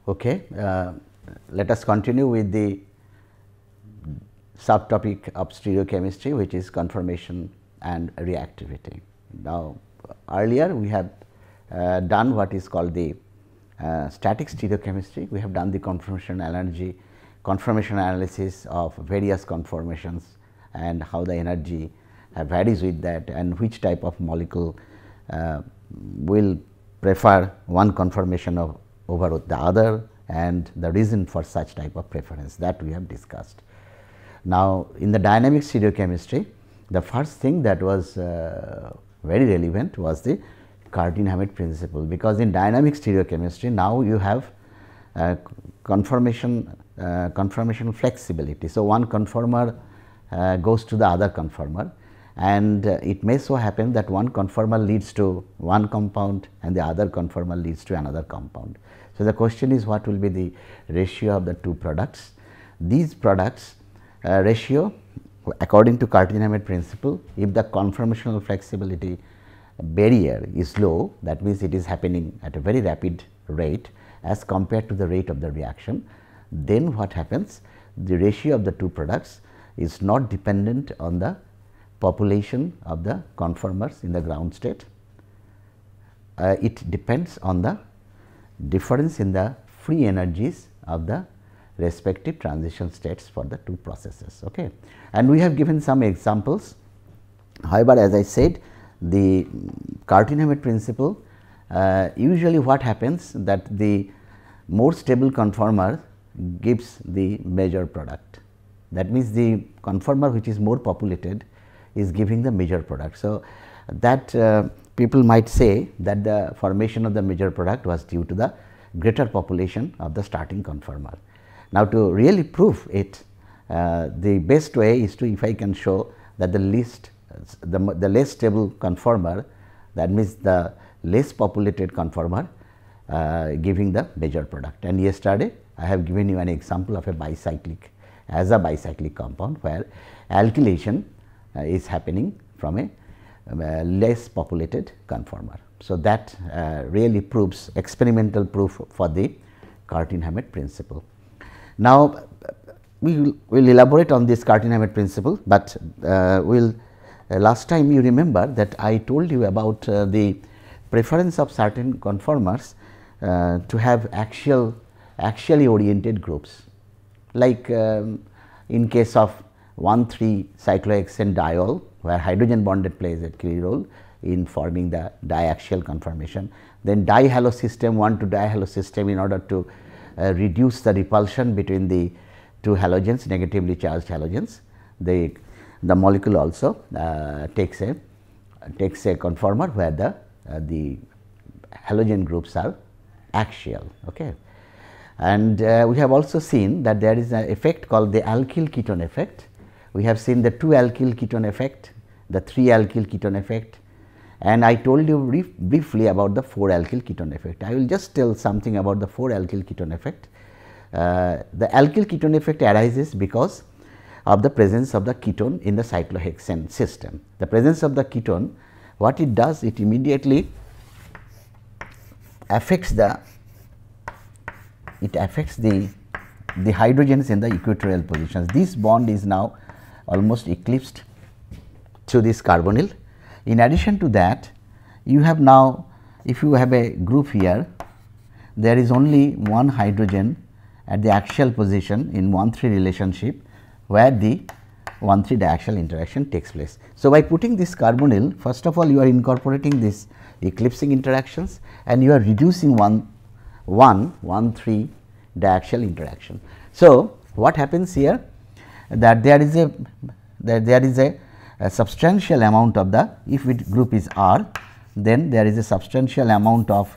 Okay, let us continue with the subtopic of stereochemistry, which is conformation and reactivity. Now, earlier we have done what is called the static stereochemistry. We have done the conformation analysis of various conformations and how the energy varies with that, and which type of molecule will prefer one conformation over the other, and the reason for such type of preference, that we have discussed. Now, in the dynamic stereochemistry, the first thing that was very relevant was the Cartin-Hammett principle, because in dynamic stereochemistry now you have conformational flexibility. So, one conformer goes to the other conformer, and it may so happen that one conformer leads to one compound and the other conformer leads to another compound. So, the question is, what will be the ratio of the two products? These products ratio, according to Cartin-Hammett principle, if the conformational flexibility barrier is low, that means it is happening at a very rapid rate as compared to the rate of the reaction, then what happens? The ratio of the two products is not dependent on the population of the conformers in the ground state. It depends on the difference in the free energies of the respective transition states for the two processes. Okay. And we have given some examples. However, as I said, the Cartin-Hammett principle, usually what happens, that the more stable conformer gives the major product. That means, the conformer which is more populated is giving the major product. So, that people might say that the formation of the major product was due to the greater population of the starting conformer. Now, to really prove it, the best way is to, if I can show that the less stable conformer, that means the less populated conformer giving the major product. And yesterday I have given you an example of a bicyclic compound, where alkylation is happening from a less populated conformer. So, that really proves experimental proof for the Cartin-Hammett principle. Now, we will elaborate on this Cartin-Hammett principle, but last time you remember that I told you about the preference of certain conformers to have axially oriented groups, like in case of 1,3 cyclohexane diol, where hydrogen bonded plays a key role in forming the diaxial conformation. Then dihalo system, 1 to dihalo system, in order to reduce the repulsion between the two halogens, negatively charged halogens. The molecule also takes a conformer where the halogen groups are axial. Okay. And we have also seen that there is an effect called the alkyl ketone effect. We have seen the 2 alkyl ketone effect, the 3 alkyl ketone effect, and I told you briefly about the 4 alkyl ketone effect. I will just tell something about the 4 alkyl ketone effect. The alkyl ketone effect arises because of the presence of the ketone in the cyclohexane system. The presence of the ketone, what it does, it immediately affects the hydrogens in the equatorial positions. This bond is now almost eclipsed to this carbonyl. In addition to that, you have now, if you have a group here, there is only one hydrogen at the axial position in 1,3 relationship, where the 1,3 diaxial interaction takes place. So, by putting this carbonyl, first of all you are incorporating this eclipsing interactions, and you are reducing 1,3 diaxial interaction. So, what happens here, that there is a substantial amount of the, if it group is R, then there is a substantial amount of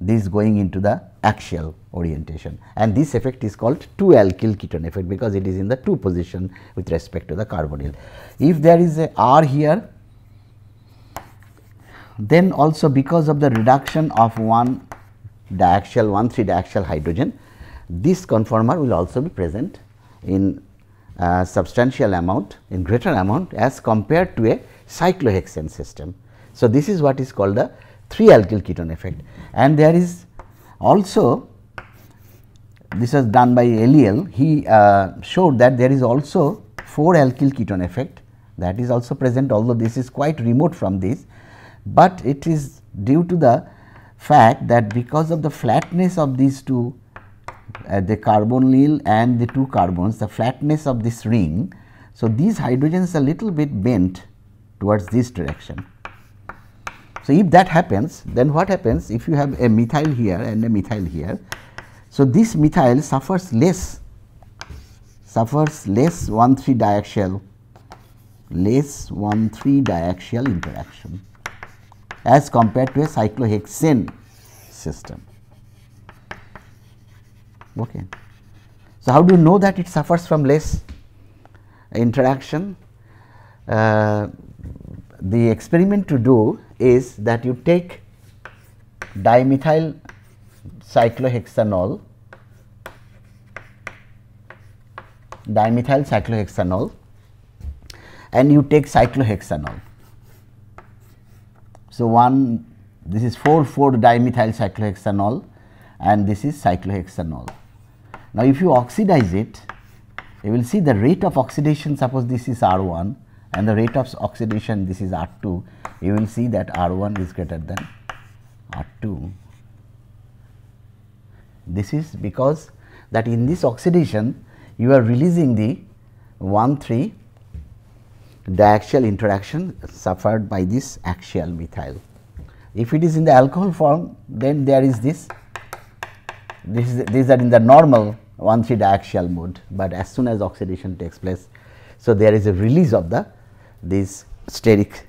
this going into the axial orientation, and this effect is called 2 alkyl ketone effect, because it is in the 2 position with respect to the carbonyl. If there is a R here, then also because of the reduction of 1,3 diaxial hydrogen, this conformer will also be present in substantial amount, in greater amount as compared to a cyclohexane system. So, this is what is called the 3 alkyl ketone effect, and there is also this was done by Eliel. He showed that there is also 4-alkyl ketone effect that is also present, although this is quite remote from this, but it is due to the fact that because of the flatness of these two, the carbonyl and the 2 carbons, the flatness of this ring. So, these hydrogens are little bit bent towards this direction. So, if that happens, then what happens if you have a methyl here and a methyl here. So, this methyl suffers less 1,3 diaxial, less 1,3 diaxial interaction as compared to a cyclohexane system. Okay. So, how do you know that it suffers from less interaction? The experiment to do is that you take dimethyl cyclohexanol, and you take cyclohexanol. So, this is 4,4-dimethyl cyclohexanol and this is cyclohexanol. Now, if you oxidize it, you will see the rate of oxidation, suppose this is R1 and the rate of oxidation this is R2, you will see that R1 is greater than R2. This is because that in this oxidation you are releasing the 1,3 diaxial interaction suffered by this axial methyl. If it is in the alcohol form, then there is these are in the normal 1,3 diaxial mode, but as soon as oxidation takes place, so there is a release of this steric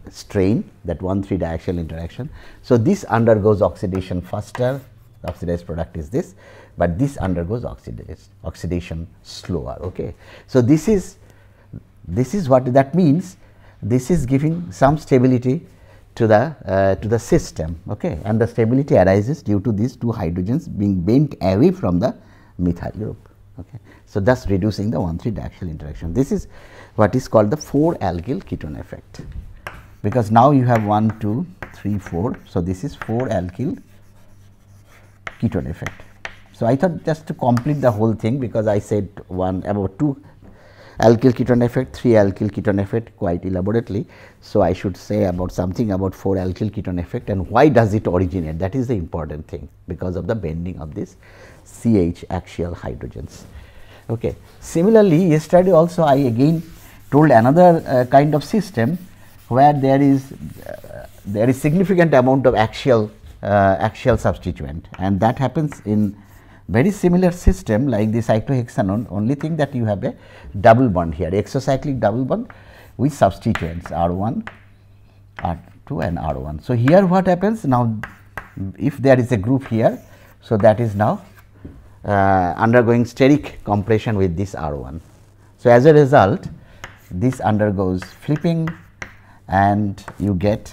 strain, that 1,3 diaxial interaction. So, this undergoes oxidation faster, the oxidized product is this, but this undergoes oxidation slower. Okay. So, this is what that means. This is giving some stability to the system, okay, and the stability arises due to these 2 hydrogens being bent away from the methyl group. Okay. So, thus reducing the 1,3 diaxial interaction. This is what is called the 4-alkyl ketone effect, because now you have 1, 2, 3, 4. So, this is 4-alkyl ketone effect. So, I thought just to complete the whole thing, because I said about 2-alkyl ketone effect, 3-alkyl ketone effect quite elaborately. So, I should say about something about 4-alkyl ketone effect and why does it originate, that is the important thing, because of the bending of this CH axial hydrogens. Okay. Similarly, yesterday also I again told another kind of system where there is significant amount of axial substituent, and that happens in very similar system like the cyclohexanone, only thing that you have a double bond here, exocyclic double bond with substituents R1, R2 and R1. So, here what happens now, if there is a group here, so that is now undergoing steric compression with this R1. So, as a result this undergoes flipping and you get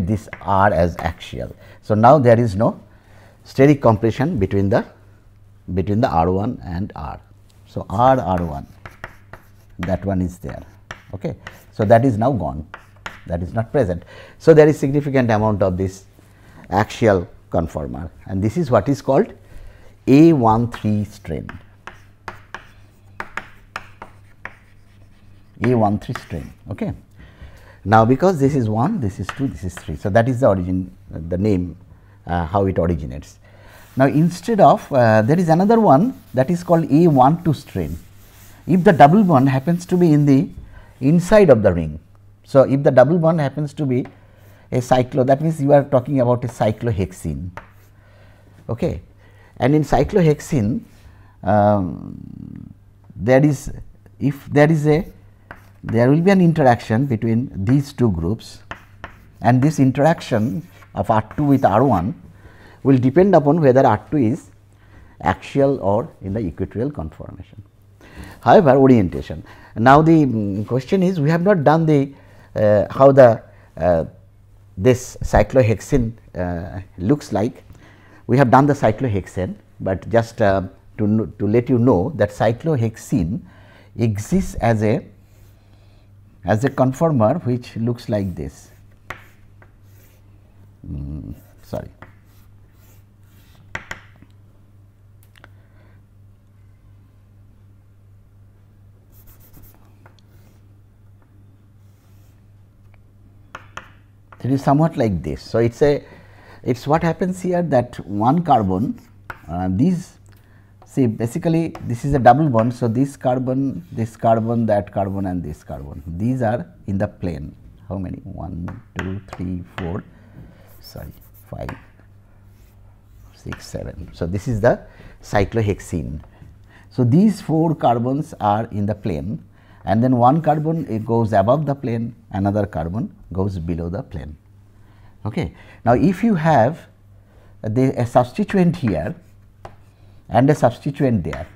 this R as axial. So, now there is no steric compression between the R1 and R. So, R1, that one is there. Okay. So, that is now gone, that is not present. So, there is significant amount of this axial conformer, and this is what is called A13 strain. A13 strain. Okay. Now, because this is 1, this is 2, this is 3. So, that is the origin, the name how it originates. Now, instead of there is another one that is called A12 strain. If the double bond happens to be in the inside of the ring. So, if the double bond happens to be a that means you are talking about a cyclohexene. Okay. And in cyclohexene, there will be an interaction between these 2 groups, and this interaction of R2 with R1 will depend upon whether R2 is axial or in the equatorial conformation. However, orientation. Now, the question is, we have not done the how this cyclohexane looks like. We have done the cyclohexane, but just to let you know that cyclohexene exists as a conformer which looks like this. sorry. It is somewhat like this. So, it's what happens here that one carbon, these, see basically this is a double bond. So, this carbon, that carbon and this carbon, these are in the plane. How many? 1, 2, 3, 4, sorry, 5, 6, 7. So, this is the cyclohexene. So, these 4 carbons are in the plane, and then one carbon it goes above the plane, another carbon goes below the plane. Okay. Now, if you have a substituent here and a substituent there,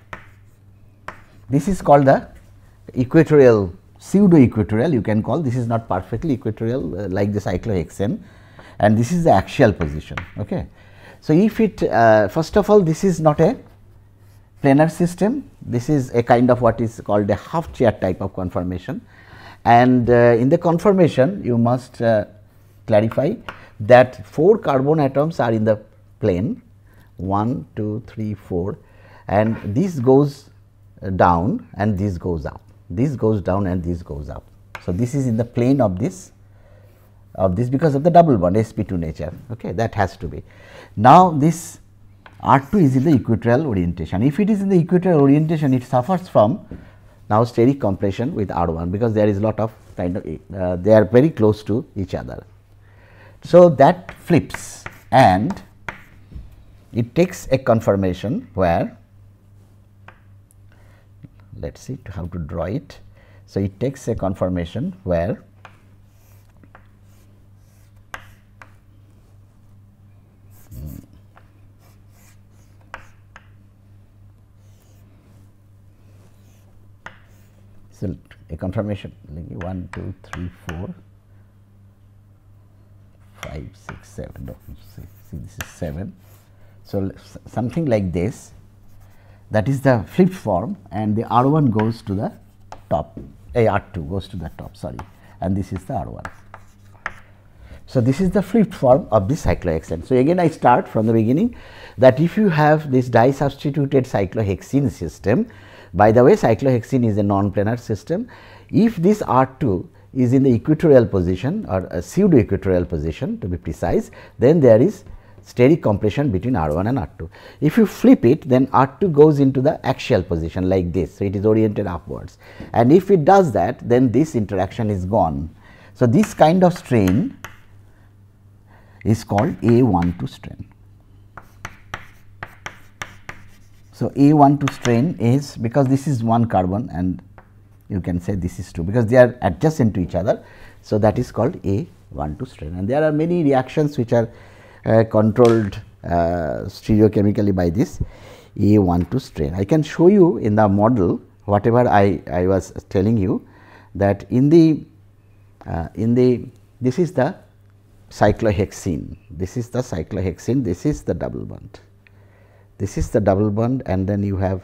this is called the equatorial, pseudo equatorial you can call. This is not perfectly equatorial like the cyclohexane, and this is the axial position. Okay. So, if it first of all, this is not a planar system, this is a kind of what is called a half chair type of conformation, and in the conformation you must clarify that 4 carbon atoms are in the plane, 1, 2, 3, 4, and this goes down and this goes up, this goes down and this goes up. So, this is in the plane of this because of the double bond sp2 nature. Okay, that has to be. Now, this R2 is in the equatorial orientation. If it is in the equatorial orientation, it suffers from now steric compression with R1, because there is a lot of kind of they are very close to each other. So, that flips and it takes a conformation where, let us see how to draw it. So, it takes a conformation where so a conformation like 1, 2, 3, 4, 5, 6, 7, no, see this is 7. So, something like this, that is the flipped form, and the R1 goes to the top, R2 goes to the top, sorry, and this is the R1. So, this is the flipped form of the cyclohexane. So, again I start from the beginning that if you have this disubstituted cyclohexene system, by the way cyclohexene is a non-planar system, if this R2 is in the equatorial position or a pseudo equatorial position to be precise, then there is steric compression between R1 and R2. If you flip it, then R2 goes into the axial position like this. So, it is oriented upwards, and if it does that, then this interaction is gone. So, this kind of strain is called A12 strain. So, A12 strain is because this is one carbon and you can say this is 2 because they are adjacent to each other. So, that is called A12 strain, and there are many reactions which are controlled stereochemically by this A12 strain. I can show you in the model whatever I was telling you, that in the this is the cyclohexene, this is the cyclohexene, this is the double bond, this is the double bond, and then you have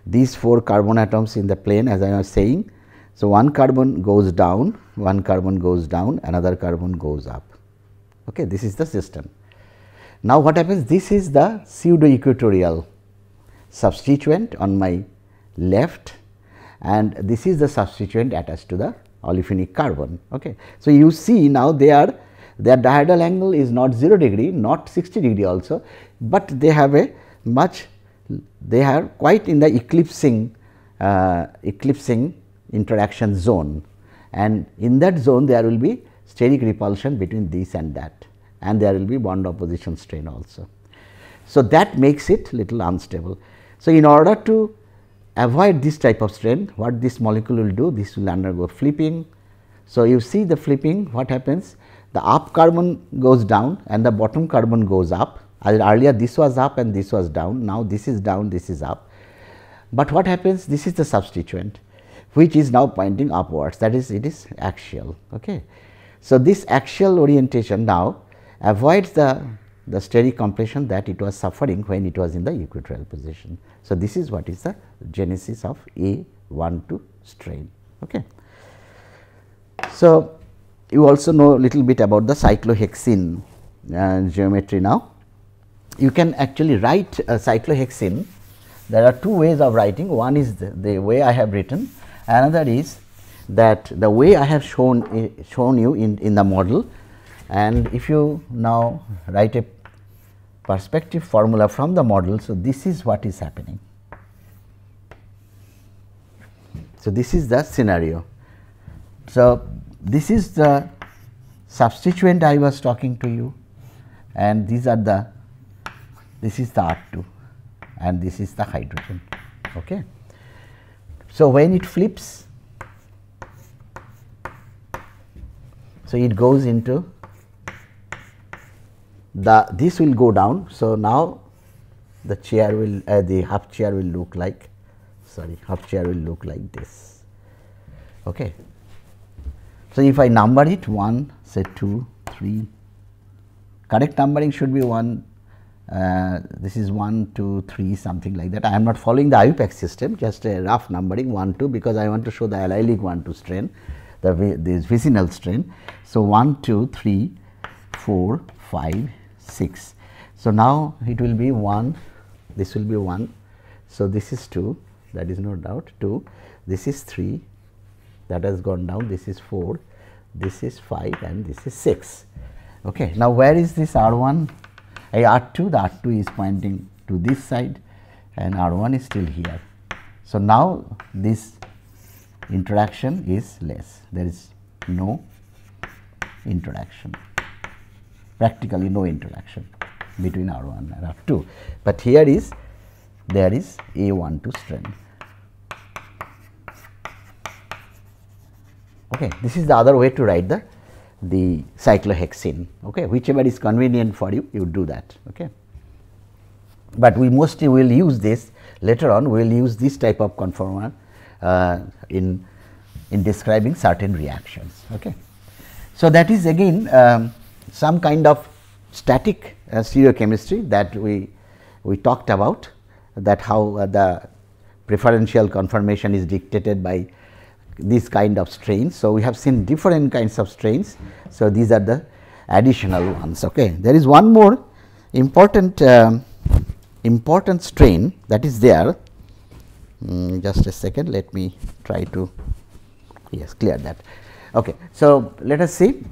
these 4 carbon atoms in the plane as I was saying. So, one carbon goes down, one carbon goes down, another carbon goes up. Okay, this is the system. Now, what happens? This is the pseudo equatorial substituent on my left, and this is the substituent attached to the olefinic carbon. Okay. So, you see now their dihedral angle is not 0 degree, not 60 degree also, but they have a much, they are quite in the eclipsing interaction zone, and in that zone there will be steric repulsion between this and that, and there will be bond opposition strain also. So, that makes it little unstable. So, in order to avoid this type of strain, what this molecule will do, this will undergo flipping. So, you see the flipping, what happens? The up carbon goes down and the bottom carbon goes up. Earlier this was up and this was down, now this is down, this is up. But what happens? This is the substituent which is now pointing upwards, that is it is axial. Okay. So, this axial orientation now avoids the steric compression that it was suffering when it was in the equatorial position. So, this is what is the genesis of A12 strain. Okay. So, you also know little bit about the cyclohexene geometry now. You can actually write a cyclohexane. There are two ways of writing. One is the way I have written, another is that the way I have shown you in the model. And if you now write a perspective formula from the model, so this is what is happening. So, this is the scenario. So, this is the substituent I was talking to you, and these are the, this is the R2 and this is the hydrogen. Okay. So, when it flips, so it goes into the, this will go down. So, now the chair will the half chair will look like, sorry, half chair will look like this. Okay. So, if I number it 1, say 2, 3, correct numbering should be 1, this is 1, 2, 3, something like that. I am not following the IUPAC system, just a rough numbering 1, 2, because I want to show the allylic 1, 2 strain, this vicinal strain. So, 1, 2, 3, 4, 5, 6. So, now it will be 1, this will be 1. So, this is 2, that is no doubt 2, this is 3, that has gone down, this is 4, this is 5 and this is 6. Okay. Now, where is this R1? R2, the R2 is pointing to this side and R1 is still here. So, now this interaction is less, there is no interaction, practically no interaction between R1 and R2, but here is, there is A12 strain. Okay. This is the other way to write the cyclohexane. Okay. Whichever is convenient for you, you do that. Okay. But we mostly will use this later on, we will use this type of conformer in describing certain reactions. Okay. So, that is again some kind of static stereochemistry that we talked about, that how the preferential conformation is dictated by this kind of strains. So, we have seen different kinds of strains. So, these are the additional ones. Okay. There is one more important strain that is there. Just a second, let me try to, yes, clear that. Okay. So, let us see,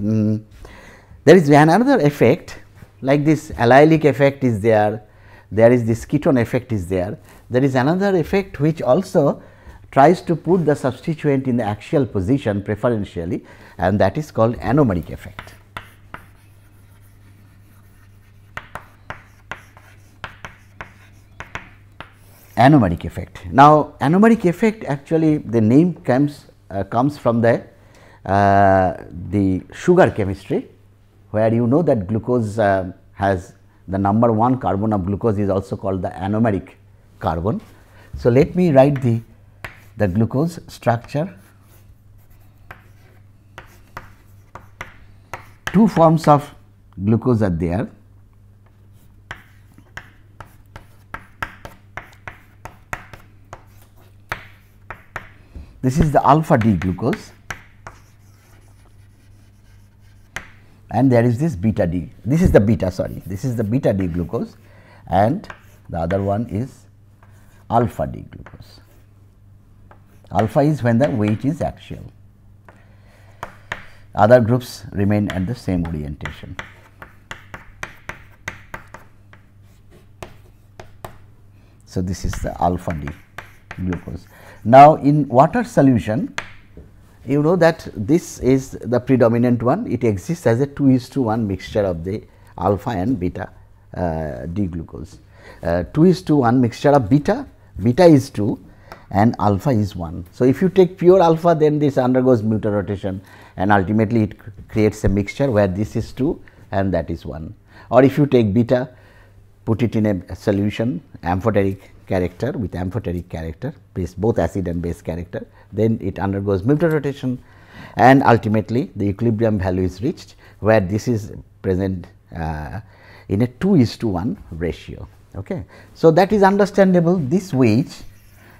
there is another effect like this allylic effect is there, there is this ketone effect is there. There is another effect which also tries to put the substituent in the axial position preferentially, and that is called Animerica Effect. Animerica Effect. Now, Animerica Effect actually the name comes from the sugar chemistry, where you know that glucose has the number 1 carbon of glucose is also called the anomeric carbon. So, let me write the glucose structure. Two forms of glucose are there. This is the alpha D glucose and there is this beta D. This is the beta, sorry, this is the beta D glucose and the other one is alpha D glucose. Alpha is when the weight is axial. Other groups remain at the same orientation. So, this is the alpha D glucose. Now, in water solution, you know that this is the predominant one, it exists as a 2:1 mixture of the alpha and beta D glucose. 2:1 mixture of beta, beta is 2 and alpha is 1. So, if you take pure alpha, then this undergoes mutual rotation and ultimately it creates a mixture where this is 2 and that is 1. Or if you take beta, put it in a solution amphoteric character with amphoteric character, both acid and base character, then it undergoes mutual rotation and ultimately the equilibrium value is reached where this is present in a 2:1 ratio. Okay. So, that is understandable, this weight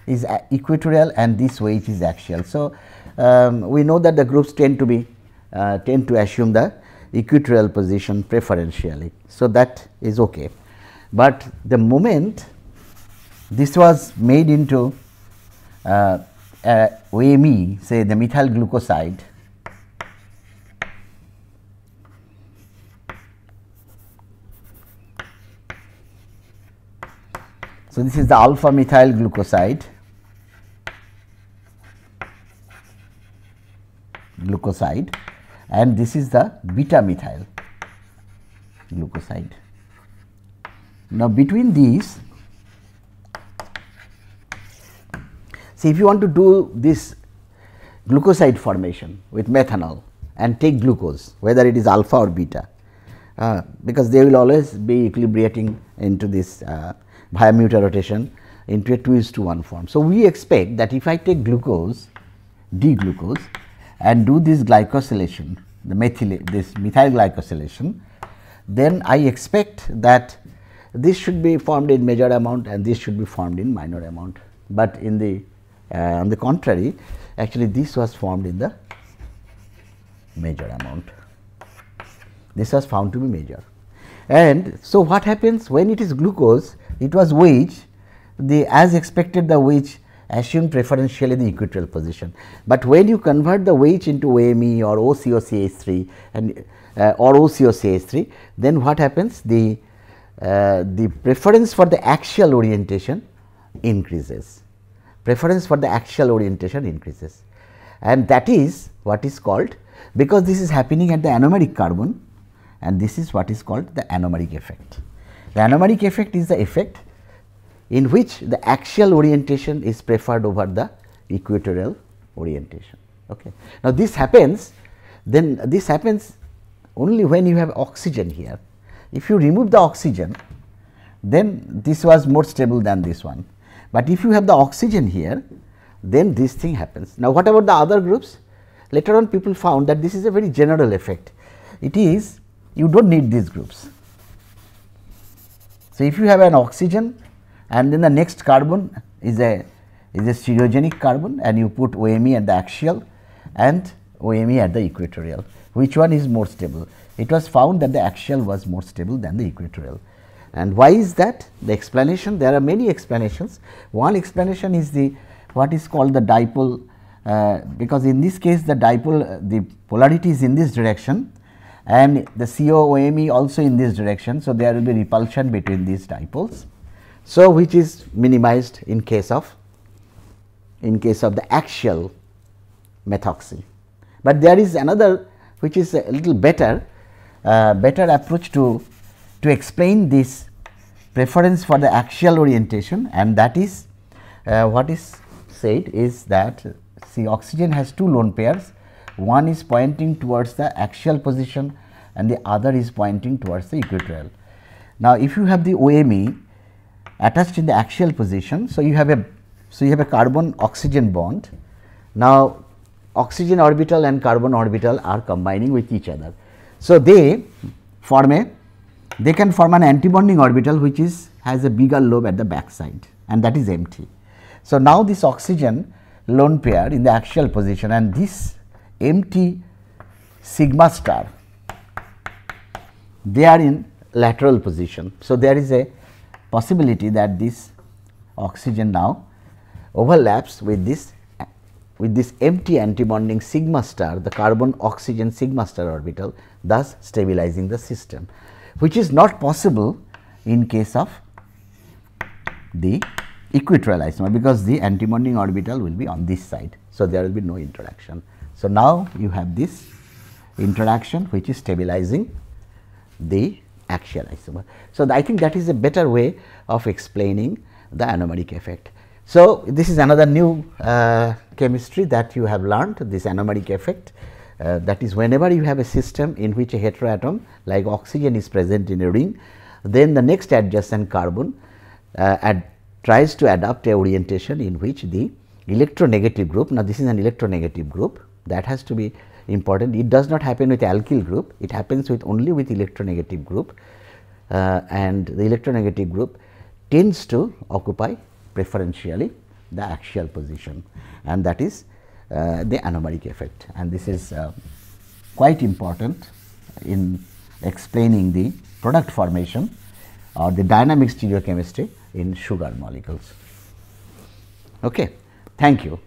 is equatorial and this weight is axial. So, we know that the groups tend to assume the equatorial position preferentially. So, that is okay, but the moment this was made into OME, say the methyl glucoside, so this is the alpha methyl glucoside, and this is the beta methyl glucoside. Now, between these, see, if you want to do this glucoside formation with methanol and take glucose, whether it is alpha or beta, because they will always be equilibrating into this via mutual rotation into a 2:1 form. So, we expect that if I take glucose, D-glucose, and do this glycosylation, this methyl glycosylation, then I expect that this should be formed in major amount and this should be formed in minor amount, but in the on the contrary, actually this was formed in the major amount. This was found to be major. And so, what happens when it is glucose? It was wedge, as expected the wedge assumed preferentially the equatorial position, but when you convert the wedge into OME or OCOCH3 and or OCOCH3, then what happens? The preference for the axial orientation increases. Preference for the axial orientation increases, and that is what is called, because this is happening at the anomeric carbon, and this is what is called the Animerica effect. The Animerica effect is the effect in which the axial orientation is preferred over the equatorial orientation. Okay. Now, this happens, then this happens only when you have oxygen here. If you remove the oxygen, then this was more stable than this one, but if you have the oxygen here, then this thing happens. Now, what about the other groups? Later on people found that this is a very general effect. It is, you do not need these groups. So, if you have an oxygen and then the next carbon is a stereogenic carbon and you put OME at the axial and OME at the equatorial, which one is more stable? It was found that the axial was more stable than the equatorial. And why is that? The explanation, there are many explanations. One explanation is the what is called the dipole, because in this case the dipole, the polarity is in this direction and the CO-OME also in this direction. So, there will be repulsion between these dipoles. So, which is minimized in case of the axial methoxy. But there is another which is a little better approach to explain this preference for the axial orientation, and that is what is said is that, see, oxygen has two lone pairs, one is pointing towards the axial position and the other is pointing towards the equatorial. Now, if you have the OME attached in the axial position, so you have a carbon oxygen bond. Now, oxygen orbital and carbon orbital are combining with each other. So, they can form an antibonding orbital which has a bigger lobe at the back side, and that is empty. So, now this oxygen lone pair in the axial position and this empty sigma star, they are in lateral position. So, there is a possibility that this oxygen now overlaps with this empty antibonding sigma star, the carbon oxygen sigma star orbital, thus stabilizing the system, which is not possible in case of the equatorial isomer, because the antibonding orbital will be on this side. So, there will be no interaction. So, now you have this interaction which is stabilizing the axial isomer. So, I think that is a better way of explaining the Animerica effect. So, this is another new chemistry that you have learned, this Animerica effect, that is whenever you have a system in which a heteroatom like oxygen is present in a ring, then the next adjacent carbon tries to adopt a orientation in which the electronegative group, now this is an electronegative group, that has to be important. It does not happen with alkyl group, it happens with only with electronegative group, and the electronegative group tends to occupy preferentially the axial position, and that is the Animerica effect, and this is quite important in explaining the product formation or the dynamic stereochemistry in sugar molecules. Okay. Thank you.